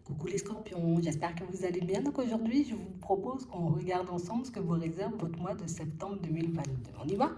Coucou les scorpions, j'espère que vous allez bien. Donc aujourd'hui, je vous propose qu'on regarde ensemble ce que vous réserve votre mois de septembre 2022. On y va?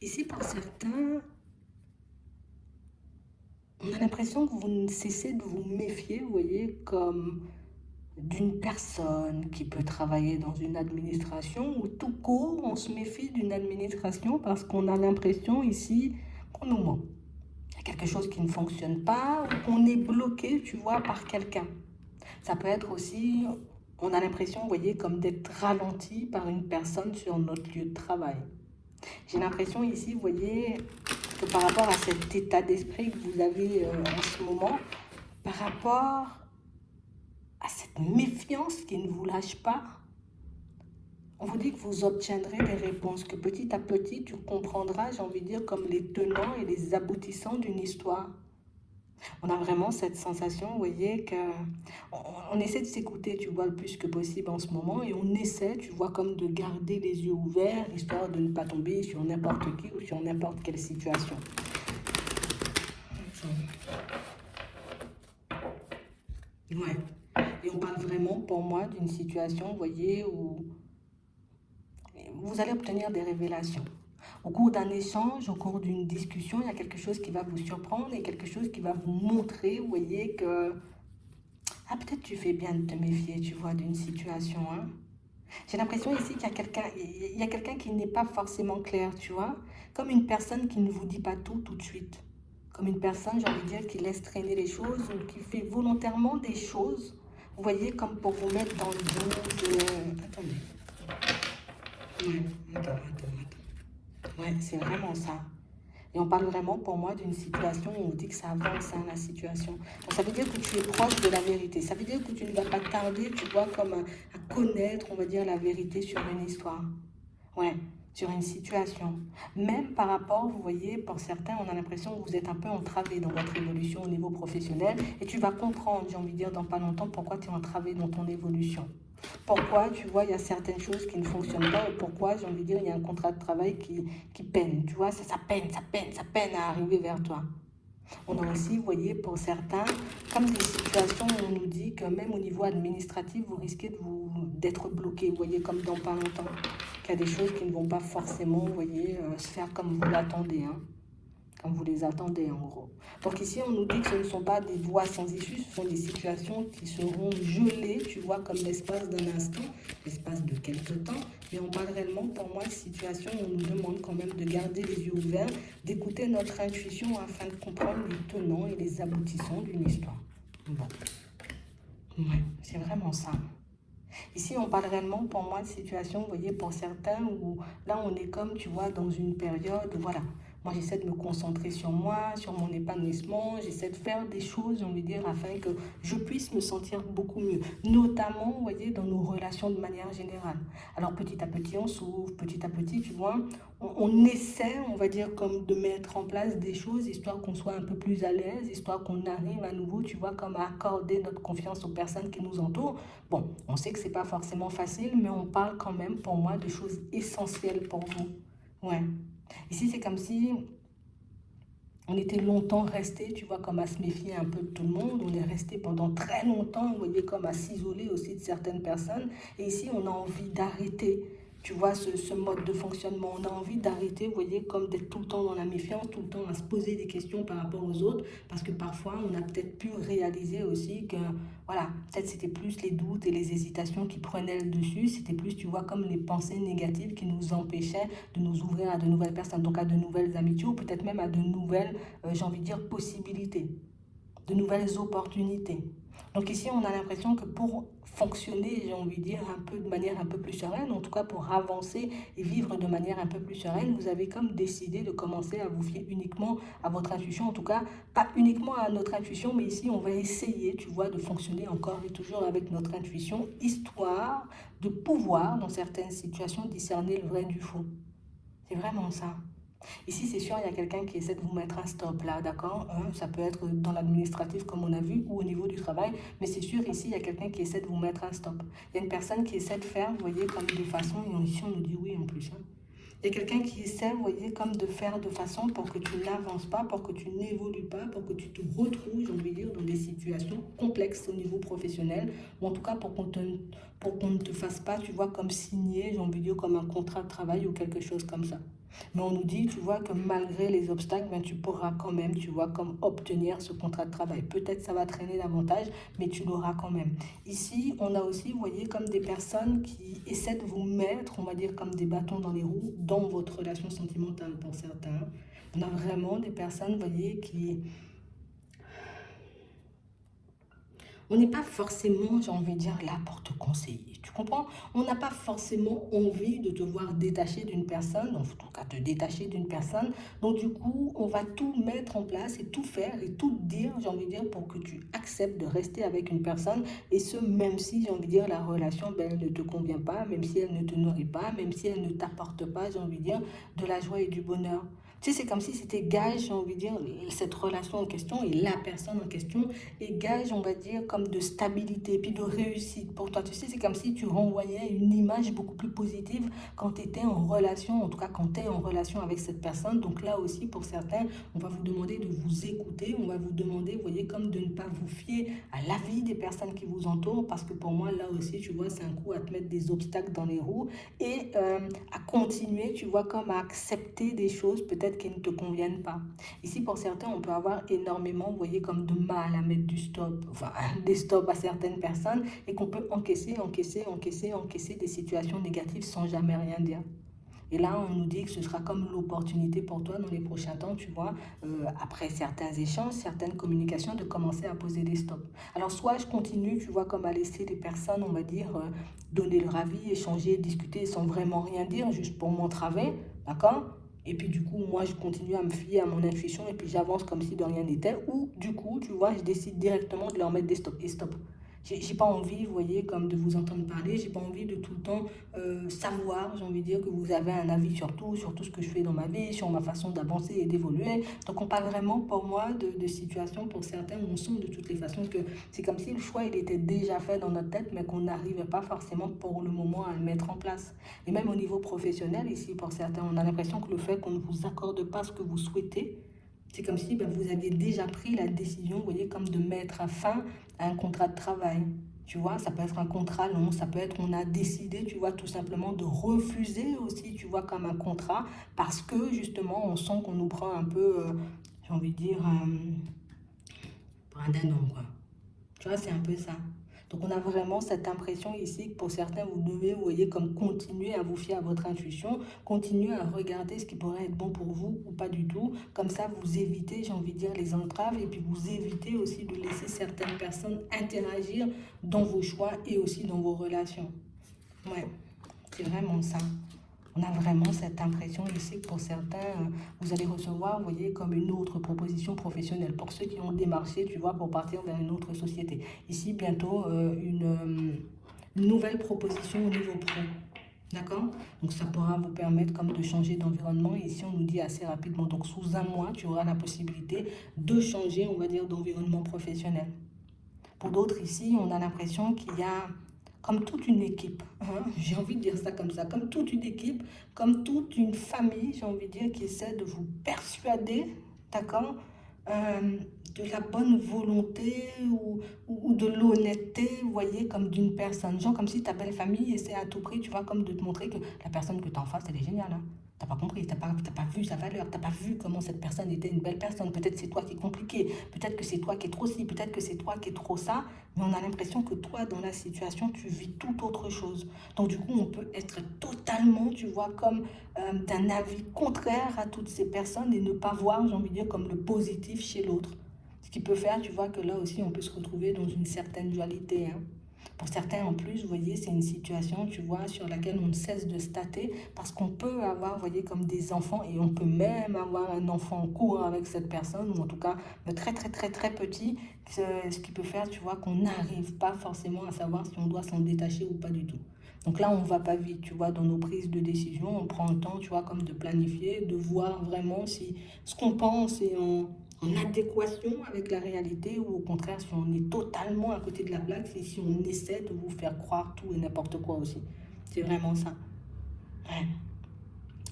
Ici, pour certains, on a l'impression que vous ne cessez de vous méfier, vous voyez, comme d'une personne qui peut travailler dans une administration ou tout court, on se méfie d'une administration parce qu'on a l'impression ici qu'on nous ment. Il y a quelque chose qui ne fonctionne pas ou qu'on est bloqué, tu vois, par quelqu'un. Ça peut être aussi, on a l'impression, vous voyez, comme d'être ralenti par une personne sur notre lieu de travail. J'ai l'impression ici, vous voyez, que par rapport à cet état d'esprit que vous avez en ce moment, par rapport à cette méfiance qui ne vous lâche pas, on vous dit que vous obtiendrez des réponses, que petit à petit, tu comprendras, j'ai envie de dire, comme les tenants et les aboutissants d'une histoire. On a vraiment cette sensation, vous voyez, on essaie de s'écouter, tu vois, le plus que possible en ce moment, et on essaie, tu vois, comme de garder les yeux ouverts, histoire de ne pas tomber sur n'importe qui ou sur n'importe quelle situation. Ouais. Et on parle vraiment, pour moi, d'une situation, vous voyez, où vous allez obtenir des révélations. Au cours d'un échange, au cours d'une discussion, il y a quelque chose qui va vous surprendre et quelque chose qui va vous montrer, vous voyez, que ah, peut-être tu fais bien de te méfier, tu vois, d'une situation. Hein. J'ai l'impression ici qu'il y a quelqu'un qui n'est pas forcément clair, tu vois. Comme une personne qui ne vous dit pas tout de suite. Comme une personne, j'ai envie de dire, qui laisse traîner les choses ou qui fait volontairement des choses. Vous voyez, comme pour vous mettre dans le doute. Attendez. Ouais, attends. Ouais, c'est vraiment ça. Et on parle vraiment pour moi d'une situation où on dit que ça avance hein, la situation. Donc ça veut dire que tu es proche de la vérité. Ça veut dire que tu ne vas pas tarder, tu vois, comme à connaître, on va dire, la vérité sur une histoire. Ouais, sur une situation. Même par rapport, vous voyez, pour certains, on a l'impression que vous êtes un peu entravé dans votre évolution au niveau professionnel. Et tu vas comprendre, j'ai envie de dire, dans pas longtemps, pourquoi tu es entravé dans ton évolution. Pourquoi, tu vois, il y a certaines choses qui ne fonctionnent pas et pourquoi, j'ai envie de dire, il y a un contrat de travail qui peine. Tu vois, ça peine à arriver vers toi. On a aussi, vous voyez, pour certains, comme des situations où on nous dit que même au niveau administratif, vous risquez d'être bloqué, vous voyez, comme dans pas longtemps. Qu'il y a des choses qui ne vont pas forcément, vous voyez, se faire comme vous l'attendez, hein, comme vous les attendez en gros. Donc ici, on nous dit que ce ne sont pas des voies sans issue, ce sont des situations qui seront gelées, tu vois, comme l'espace d'un instant, l'espace de quelques temps. Mais on parle réellement, pour moi, de situations où on nous demande quand même de garder les yeux ouverts, d'écouter notre intuition afin de comprendre les tenants et les aboutissants d'une histoire. Bon, ouais, c'est vraiment ça. Ici, on parle réellement, pour moi, de situation, vous voyez, pour certains, où là, on est comme, tu vois, dans une période, voilà. Moi, j'essaie de me concentrer sur moi, sur mon épanouissement. J'essaie de faire des choses, j'ai envie de dire, afin que je puisse me sentir beaucoup mieux. Notamment, vous voyez, dans nos relations de manière générale. Alors, petit à petit, on s'ouvre. Petit à petit, tu vois, on essaie, on va dire, comme de mettre en place des choses, histoire qu'on soit un peu plus à l'aise, histoire qu'on arrive à nouveau, tu vois, comme à accorder notre confiance aux personnes qui nous entourent. Bon, on sait que c'est pas forcément facile, mais on parle quand même, pour moi, de choses essentielles pour vous. Ouais. Ici, c'est comme si on était longtemps resté, tu vois, comme à se méfier un peu de tout le monde. On est resté pendant très longtemps, vous voyez, comme à s'isoler aussi de certaines personnes. Et ici, on a envie d'arrêter, tu vois, ce mode de fonctionnement. On a envie d'arrêter, vous voyez, comme d'être tout le temps dans la méfiance, tout le temps à se poser des questions par rapport aux autres. Parce que parfois, on a peut-être pu réaliser aussi que, voilà, peut-être c'était plus les doutes et les hésitations qui prenaient le dessus. C'était plus, tu vois, comme les pensées négatives qui nous empêchaient de nous ouvrir à de nouvelles personnes, donc à de nouvelles amitiés ou peut-être même à de nouvelles, j'ai envie de dire, possibilités, de nouvelles opportunités. Donc ici, on a l'impression que pour fonctionner, j'ai envie de dire, un peu de manière un peu plus sereine, en tout cas pour avancer et vivre de manière un peu plus sereine, vous avez comme décidé de commencer à vous fier uniquement à votre intuition, en tout cas pas uniquement à notre intuition, mais ici on va essayer, tu vois, de fonctionner encore et toujours avec notre intuition, histoire de pouvoir, dans certaines situations, discerner le vrai du faux. C'est vraiment ça. Ici, c'est sûr, il y a quelqu'un qui essaie de vous mettre un stop là, d'accord? Hein, ça peut être dans l'administratif comme on a vu ou au niveau du travail, mais c'est sûr, ici, il y a quelqu'un qui essaie de vous mettre un stop. Il y a une personne qui essaie de faire, vous voyez, comme de façon, et ici on nous dit oui en plus, hein. Il y a quelqu'un qui essaie, vous voyez, comme de faire de façon pour que tu n'avances pas, pour que tu n'évolues pas, pour que tu te retrouves, j'ai envie de dire, dans des situations complexes au niveau professionnel, ou en tout cas pour qu'on ne te fasse pas, tu vois, comme signer, j'ai envie de dire, comme un contrat de travail ou quelque chose comme ça. Mais on nous dit, tu vois, que malgré les obstacles, ben, tu pourras quand même, tu vois, comme obtenir ce contrat de travail. Peut-être ça va traîner davantage, mais tu l'auras quand même. Ici, on a aussi, vous voyez, comme des personnes qui essaient de vous mettre, on va dire, comme des bâtons dans les roues dans votre relation sentimentale pour certains. On a vraiment des personnes, vous voyez, qui on n'est pas forcément, j'ai envie de dire, là pour te conseiller. Tu comprends? On n'a pas forcément envie de te voir détaché d'une personne, en tout cas te détacher d'une personne. Donc du coup, on va tout mettre en place et tout faire et tout dire, j'ai envie de dire, pour que tu acceptes de rester avec une personne. Et ce, même si, j'ai envie de dire, la relation, ben, elle ne te convient pas, même si elle ne te nourrit pas, même si elle ne t'apporte pas, j'ai envie de dire, de la joie et du bonheur. Tu sais, c'est comme si c'était gage, j'ai envie de dire, cette relation en question et la personne en question et gage, on va dire, comme de stabilité et puis de réussite pour toi. Tu sais, c'est comme si tu renvoyais une image beaucoup plus positive quand tu étais en relation, en tout cas quand tu es en relation avec cette personne. Donc là aussi, pour certains, on va vous demander de vous écouter, on va vous demander, vous voyez, comme de ne pas vous fier à l'avis des personnes qui vous entourent, parce que pour moi, là aussi, tu vois, c'est un coup à te mettre des obstacles dans les roues et à continuer, tu vois, comme à accepter des choses peut-être qui ne te conviennent pas. Ici, pour certains, on peut avoir énormément, vous voyez, comme de mal à mettre du stop, enfin, des stops à certaines personnes et qu'on peut encaisser des situations négatives sans jamais rien dire. Et là, on nous dit que ce sera comme l'opportunité pour toi dans les prochains temps, tu vois, après certains échanges, certaines communications, de commencer à poser des stops. Alors, soit je continue, tu vois, comme à laisser les personnes, on va dire, donner leur avis, échanger, discuter sans vraiment rien dire, juste pour m'entraver, d'accord? Et puis du coup, moi, je continue à me fier à mon intuition et puis j'avance comme si de rien n'était. Ou du coup, tu vois, je décide directement de leur mettre des stops. Et stop. J'ai pas envie, vous voyez, comme de vous entendre parler. J'ai pas envie de tout le temps savoir, j'ai envie de dire, que vous avez un avis sur tout ce que je fais dans ma vie, sur ma façon d'avancer et d'évoluer. Donc on parle vraiment pour moi de situations pour certains où on sent de toutes les façons que c'est comme si le choix il était déjà fait dans notre tête mais qu'on n'arrivait pas forcément pour le moment à le mettre en place. Et même au niveau professionnel, ici pour certains, on a l'impression que le fait qu'on ne vous accorde pas ce que vous souhaitez, c'est comme si ben, vous aviez déjà pris la décision, vous voyez, comme de mettre fin à un contrat de travail. Tu vois, ça peut être un contrat long, ça peut être on a décidé, tu vois, tout simplement de refuser aussi, tu vois, comme un contrat, parce que justement, on sent qu'on nous prend un peu, j'ai envie de dire, pour un dindon, quoi. Tu vois, c'est un peu ça. Donc, on a vraiment cette impression ici que pour certains, vous devez, vous voyez, comme continuer à vous fier à votre intuition, continuer à regarder ce qui pourrait être bon pour vous ou pas du tout. Comme ça, vous évitez, j'ai envie de dire, les entraves et puis vous évitez aussi de laisser certaines personnes interagir dans vos choix et aussi dans vos relations. Ouais, c'est vraiment ça. On a vraiment cette impression ici que pour certains, vous allez recevoir, vous voyez, comme une autre proposition professionnelle. Pour ceux qui ont démarché, tu vois, pour partir vers une autre société. Ici, bientôt, une nouvelle proposition au niveau pro. D'accord? Donc, ça pourra vous permettre comme de changer d'environnement. Et ici, on nous dit assez rapidement. Donc, sous un mois, tu auras la possibilité de changer, on va dire, d'environnement professionnel. Pour d'autres ici, on a l'impression qu'il y a comme toute une équipe, hein, j'ai envie de dire ça comme ça, comme toute une équipe, comme toute une famille, j'ai envie de dire, qui essaie de vous persuader, d'accord, de la bonne volonté ou de l'honnêteté, vous voyez, comme d'une personne. Genre comme si ta belle famille essaie à tout prix, tu vois, comme de te montrer que la personne que tu as en face, elle est géniale. Hein. T'as pas compris, t'as pas vu sa valeur, t'as pas vu comment cette personne était une belle personne. Peut-être c'est toi qui es compliqué, peut-être que c'est toi qui es trop ci, peut-être que c'est toi qui es trop ça, mais on a l'impression que toi, dans la situation, tu vis tout autre chose. Donc du coup, on peut être totalement, tu vois, comme d'un avis contraire à toutes ces personnes et ne pas voir, j'ai envie de dire, comme le positif chez l'autre. Ce qui peut faire, tu vois, que là aussi, on peut se retrouver dans une certaine dualité, hein. Pour certains, en plus, vous voyez, c'est une situation, tu vois, sur laquelle on ne cesse de stater parce qu'on peut avoir, vous voyez, comme des enfants et on peut même avoir un enfant en cours avec cette personne ou en tout cas très, très, très, très petit, ce qui peut faire, tu vois, qu'on n'arrive pas forcément à savoir si on doit s'en détacher ou pas du tout. Donc là, on ne va pas vite, tu vois, dans nos prises de décision. On prend le temps, tu vois, comme de planifier, de voir vraiment si ce qu'on pense est en adéquation avec la réalité ou au contraire, si on est totalement à côté de la plaque et si on essaie de vous faire croire tout et n'importe quoi aussi. C'est vraiment ça. Ouais.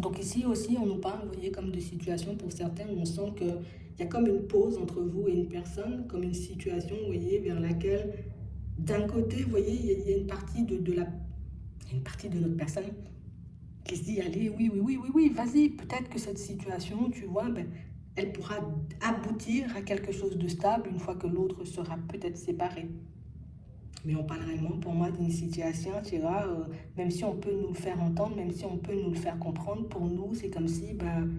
Donc ici aussi, on nous parle, vous voyez, comme de situations pour certains où on sent qu'il y a comme une pause entre vous et une personne, comme une situation, vous voyez, vers laquelle, d'un côté, vous voyez, il y a une partie une partie de notre personne qui se dit, allez, oui, oui, oui, oui, oui, vas-y, peut-être que cette situation, tu vois, ben, elle pourra aboutir à quelque chose de stable une fois que l'autre sera peut-être séparé. Mais on parle réellement pour moi d'une situation, tu vois, même si on peut nous le faire entendre, même si on peut nous le faire comprendre, pour nous, c'est comme si, ben,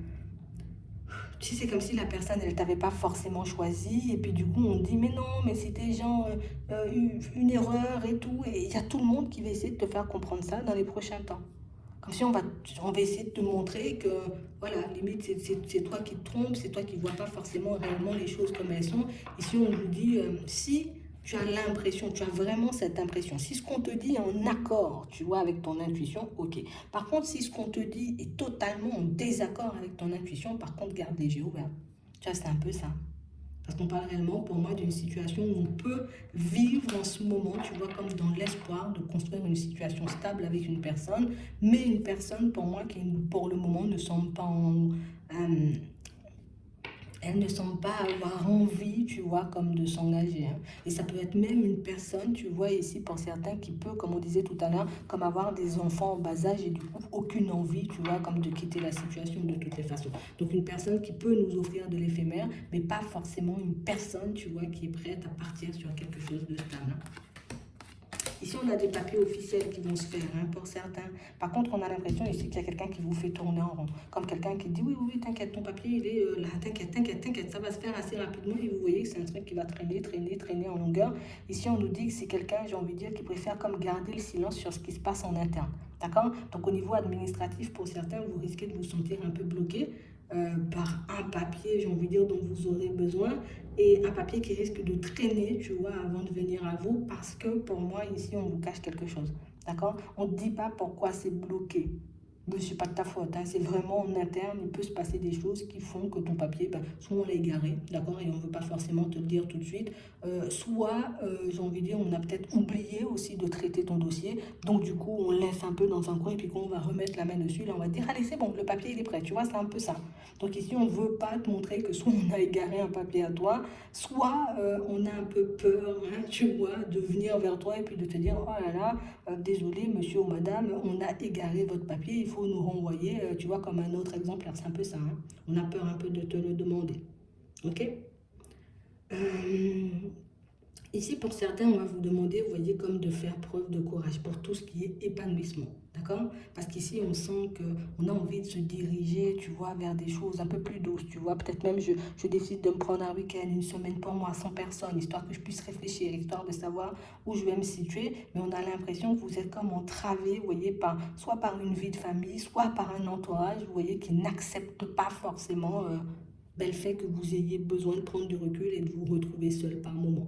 tu sais, c'est comme si la personne, elle t'avait pas forcément choisi, et puis du coup, on dit, mais non, mais c'était genre une erreur et tout, et il y a tout le monde qui va essayer de te faire comprendre ça dans les prochains temps. Comme si on va essayer de te montrer que, voilà, limite, c'est toi qui te trompes, c'est toi qui ne vois pas forcément réellement les choses comme elles sont. Ici, on nous dit, si tu as l'impression, tu as vraiment cette impression, si ce qu'on te dit est en accord, tu vois, avec ton intuition, ok. Par contre, si ce qu'on te dit est totalement en désaccord avec ton intuition, par contre, garde les yeux ouverts. Tu vois, c'est un peu ça. Parce qu'on parle réellement pour moi d'une situation où on peut vivre en ce moment, tu vois, comme dans l'espoir de construire une situation stable avec une personne, mais une personne pour moi qui pour le moment ne semble pas elle ne semble pas avoir envie, tu vois, comme de s'engager. Hein. Et ça peut être même une personne, tu vois, ici pour certains qui peut, comme on disait tout à l'heure, comme avoir des enfants en bas âge et du coup aucune envie, tu vois, comme de quitter la situation de toutes les façons. Donc une personne qui peut nous offrir de l'éphémère, mais pas forcément une personne, tu vois, qui est prête à partir sur quelque chose de stable. Hein. Ici, on a des papiers officiels qui vont se faire hein, pour certains. Par contre, on a l'impression ici qu'il y a quelqu'un qui vous fait tourner en rond. Comme quelqu'un qui dit oui, oui, oui, t'inquiète, ton papier, il est là, t'inquiète, t'inquiète, t'inquiète, ça va se faire assez rapidement. Et vous voyez que c'est un truc qui va traîner, traîner, traîner en longueur. Ici, on nous dit que c'est quelqu'un, j'ai envie de dire, qui préfère comme garder le silence sur ce qui se passe en interne. D'accord? Donc, au niveau administratif, pour certains, vous risquez de vous sentir un peu bloqué. Par un papier, j'ai envie de dire, dont vous aurez besoin et un papier qui risque de traîner, tu vois, avant de venir à vous parce que pour moi, ici, on vous cache quelque chose. D'accord? On ne dit pas pourquoi c'est bloqué. Mais ce n'est pas de ta faute, hein. C'est vraiment en interne, il peut se passer des choses qui font que ton papier, ben, soit on l'a égaré, d'accord, et on ne veut pas forcément te le dire tout de suite, soit, j'ai envie de dire, on a peut-être oublié aussi de traiter ton dossier, donc du coup, on laisse un peu dans un coin, et puis quand on va remettre la main dessus, là, on va dire, allez, c'est bon, le papier, il est prêt, tu vois, c'est un peu ça. Donc ici, on ne veut pas te montrer que soit on a égaré un papier à toi, soit on a un peu peur, hein, tu vois, de venir vers toi et puis de te dire, oh là là, désolé monsieur ou madame, on a égaré votre papier, il faut nous renvoyer, tu vois, comme un autre exemplaire, c'est un peu ça, hein. On a peur un peu de te le demander, ok. Euh, Ici, pour certains, on va vous demander, vous voyez, comme de faire preuve de courage pour tout ce qui est épanouissement. D'accord? Parce qu'ici, on sent qu'on a envie de se diriger, tu vois, vers des choses un peu plus douces, tu vois. Peut-être même, je décide de me prendre un week-end, une semaine pour moi, sans personne, histoire que je puisse réfléchir, histoire de savoir où je vais me situer. Mais on a l'impression que vous êtes comme entravé, vous voyez, soit par une vie de famille, soit par un entourage, vous voyez, qui n'accepte pas forcément le fait que vous ayez besoin de prendre du recul et de vous retrouver seul par moment.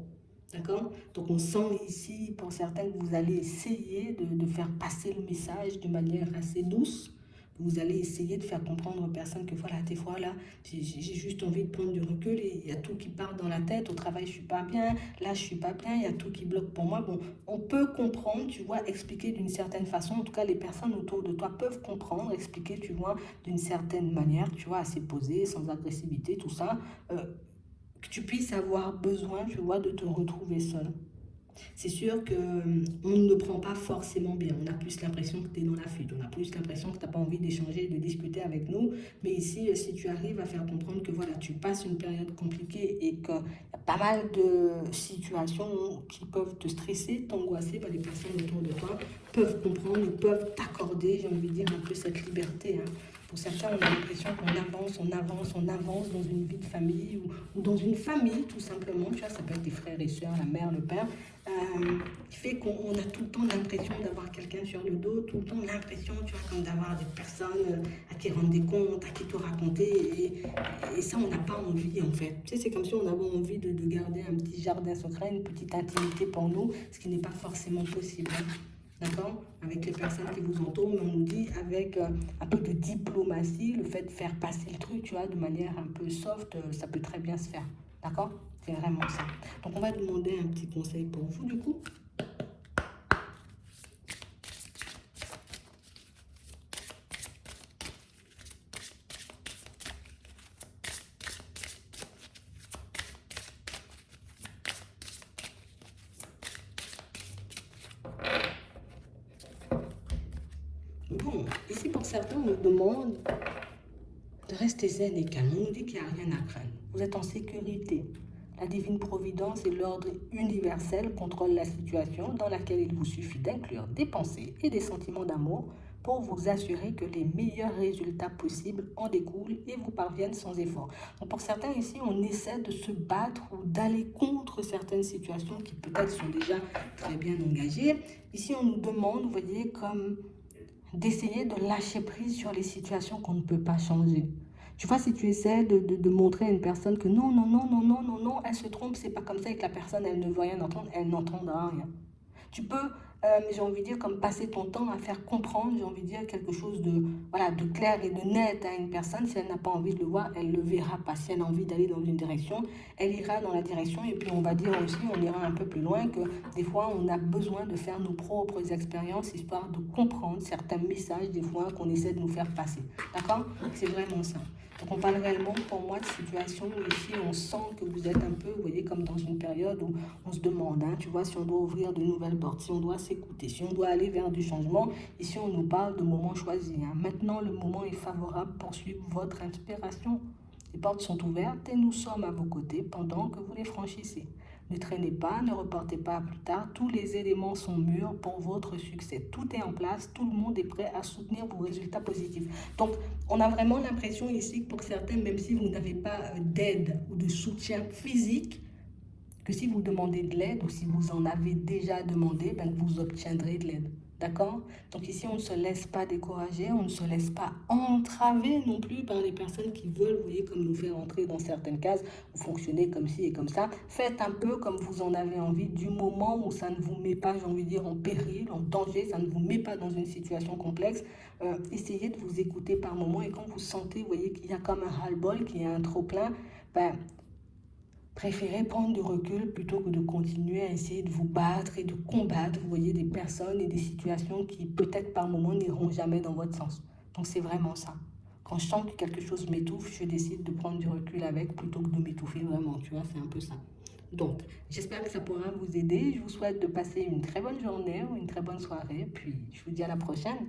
D'accord? Donc on sent ici, pour certains, que vous allez essayer de faire passer le message de manière assez douce. Vous allez essayer de faire comprendre aux personnes que voilà, des fois là, j'ai juste envie de prendre du recul et il y a tout qui part dans la tête. Au travail, je suis pas bien. Là, je suis pas bien. Il y a tout qui bloque pour moi. Bon, on peut comprendre, tu vois, expliquer d'une certaine façon. En tout cas, les personnes autour de toi peuvent comprendre, expliquer, tu vois, d'une certaine manière, tu vois, assez posée, sans agressivité, tout ça. Que tu puisses avoir besoin, tu vois, de te retrouver seul. C'est sûr qu'on ne le prend pas forcément bien. On a plus l'impression que tu es dans la fuite. On a plus l'impression que tu n'as pas envie d'échanger, de discuter avec nous. Mais ici, si tu arrives à faire comprendre que voilà, tu passes une période compliquée et qu'il y a pas mal de situations qui peuvent te stresser, t'angoisser, les personnes autour de toi peuvent comprendre, peuvent t'accorder, j'ai envie de dire, un peu cette liberté. Hein. Pour certains, on a l'impression qu'on avance, on avance, on avance dans une vie de famille ou dans une famille, tout simplement. Tu vois, ça peut être des frères et sœurs, la mère, le père. Qui fait qu'on a tout le temps l'impression d'avoir quelqu'un sur le dos, tout le temps l'impression, tu vois, comme d'avoir des personnes à qui rendre des comptes, à qui tout raconter. Et ça, on n'a pas envie, en fait. Tu sais, c'est comme si on avait envie de garder un petit jardin secret, une petite intimité pour nous, ce qui n'est pas forcément possible. Hein. d'accord, avec les personnes qui vous entourent, mais on nous dit avec un peu de diplomatie, le fait de faire passer le truc, tu vois, de manière un peu soft, ça peut très bien se faire, d'accord? C'est vraiment ça. Donc, on va demander un petit conseil pour vous, du coup. Bon, ici, pour certains, on nous demande de rester zen et calme. On nous dit qu'il n'y a rien à craindre. Vous êtes en sécurité. La divine providence et l'ordre universel contrôlent la situation dans laquelle il vous suffit d'inclure des pensées et des sentiments d'amour pour vous assurer que les meilleurs résultats possibles en découlent et vous parviennent sans effort. Donc pour certains ici, on essaie de se battre ou d'aller contre certaines situations qui peut-être sont déjà très bien engagées. Ici, on nous demande, vous voyez, comme d'essayer de lâcher prise sur les situations qu'on ne peut pas changer. Tu vois, si tu essaies de montrer à une personne que non, non, non, non, non, non, non, elle se trompe, c'est pas comme ça et que la personne, elle ne veut rien entendre, elle n'entendra rien. Tu peux, j'ai envie de dire, comme passer ton temps à faire comprendre, j'ai envie de dire, quelque chose de, voilà, de clair et de net à une personne. Si elle n'a pas envie de le voir, elle ne le verra pas. Si elle a envie d'aller dans une direction, elle ira dans la direction. Et puis, on va dire aussi, on ira un peu plus loin, que des fois, on a besoin de faire nos propres expériences, histoire de comprendre certains messages, des fois, qu'on essaie de nous faire passer. D'accord? C'est vraiment ça. Donc on parle réellement pour moi de situation où ici on sent que vous êtes un peu, vous voyez, comme dans une période où on se demande, hein, tu vois, si on doit ouvrir de nouvelles portes, si on doit s'écouter, si on doit aller vers du changement. Ici on nous parle de moments choisis. Hein. Maintenant le moment est favorable pour suivre votre inspiration. Les portes sont ouvertes et nous sommes à vos côtés pendant que vous les franchissez. Ne traînez pas, ne reportez pas à plus tard. Tous les éléments sont mûrs pour votre succès. Tout est en place, tout le monde est prêt à soutenir vos résultats positifs. Donc, on a vraiment l'impression ici que pour certains, même si vous n'avez pas d'aide ou de soutien physique, que si vous demandez de l'aide ou si vous en avez déjà demandé, ben, vous obtiendrez de l'aide. D'accord? Donc ici, on ne se laisse pas décourager, on ne se laisse pas entraver non plus par les personnes qui veulent, vous voyez, comme nous faire entrer dans certaines cases ou fonctionner comme ci et comme ça. Faites un peu comme vous en avez envie du moment où ça ne vous met pas, j'ai envie de dire, en péril, en danger, ça ne vous met pas dans une situation complexe. Essayez de vous écouter par moment et quand vous sentez, vous voyez, qu'il y a comme un ras-le-bol, qu'il y a un trop-plein, ben, préférez prendre du recul plutôt que de continuer à essayer de vous battre et de combattre, vous voyez, des personnes et des situations qui peut-être par moment n'iront jamais dans votre sens. Donc c'est vraiment ça. Quand je sens que quelque chose m'étouffe, je décide de prendre du recul avec plutôt que de m'étouffer vraiment, tu vois, c'est un peu ça. Donc, j'espère que ça pourra vous aider. Je vous souhaite de passer une très bonne journée ou une très bonne soirée. Puis, je vous dis à la prochaine.